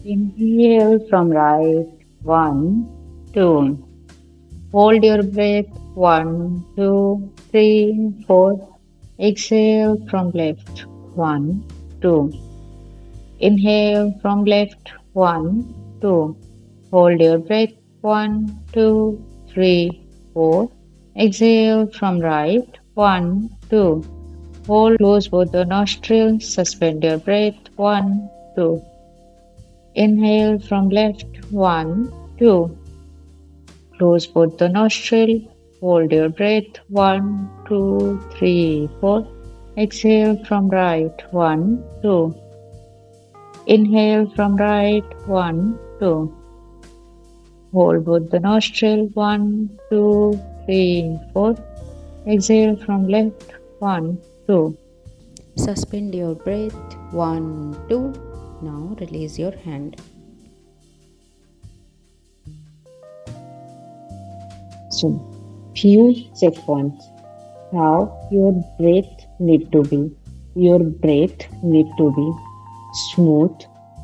Inhale from right. One, two. Hold your breath. One, two, three, four. Exhale from left. One, two. Inhale from left. One, two. Hold your breath. One, two, three, four. Exhale from right. One, two. Hold, close both the nostrils. Suspend your breath. One, two. Inhale from left. One, two. Close both the nostril. Hold your breath. One, two, three, four. Exhale from right. One, two. Inhale from right. One, two. Hold both the nostril. One, two, three, four. Exhale from left. One, two. Suspend your breath. 1, 2. Now release your hand. So, few checkpoints. How your breath need to be. Your breath need to be smooth,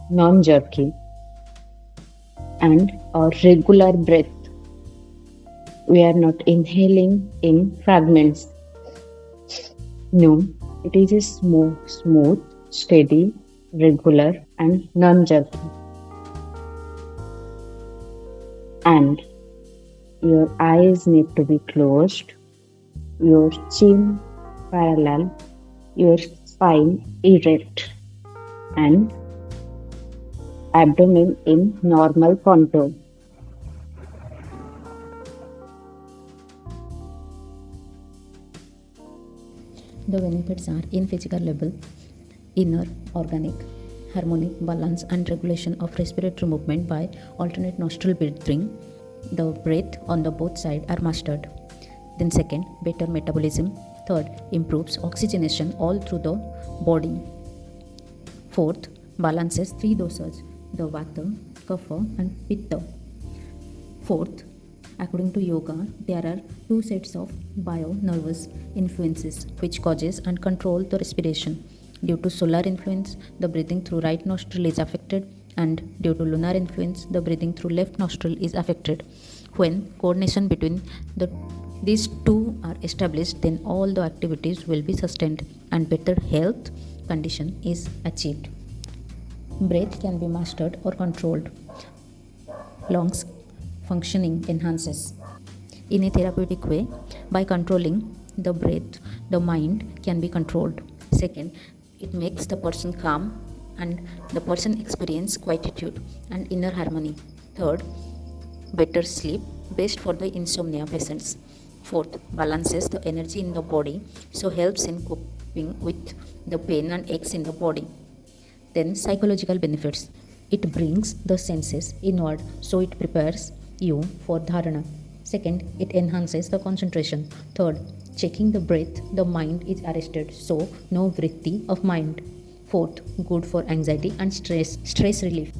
non-jerky, and a regular breath. We are not inhaling in fragments. No, it is a smooth, steady, regular, and non-jerky. And your eyes need to be closed, your chin parallel, your spine erect, and abdomen in normal contour. The benefits are in physical level, inner, organic, harmonic, balance and regulation of respiratory movement by alternate nostril breathing. The breath on the both sides are mastered. Then second, better metabolism. Third, improves oxygenation all through the body. Fourth, balances three dosas, the Vata, Kapha and Pitta. Fourth, according to yoga, there are two sets of bio-nervous influences which causes and control the respiration. Due to solar influence, the breathing through right nostril is affected, and due to lunar influence, the breathing through left nostril is affected. When coordination between these two are established, then all the activities will be sustained and better health condition is achieved. Breath can be mastered or controlled. Lungs functioning enhances. In a therapeutic way, by controlling the breath, the mind can be controlled. Second, it makes the person calm and the person experience quietude and inner harmony. Third, better sleep, best for the insomnia patients. Fourth, balances the energy in the body, so helps in coping with the pain and aches in the body. Then psychological benefits. It brings the senses inward, so it prepares you for dharana. Second, it enhances the concentration. Third, checking the breath, the mind is arrested, so no vritti of mind. Fourth, good for anxiety and stress relief.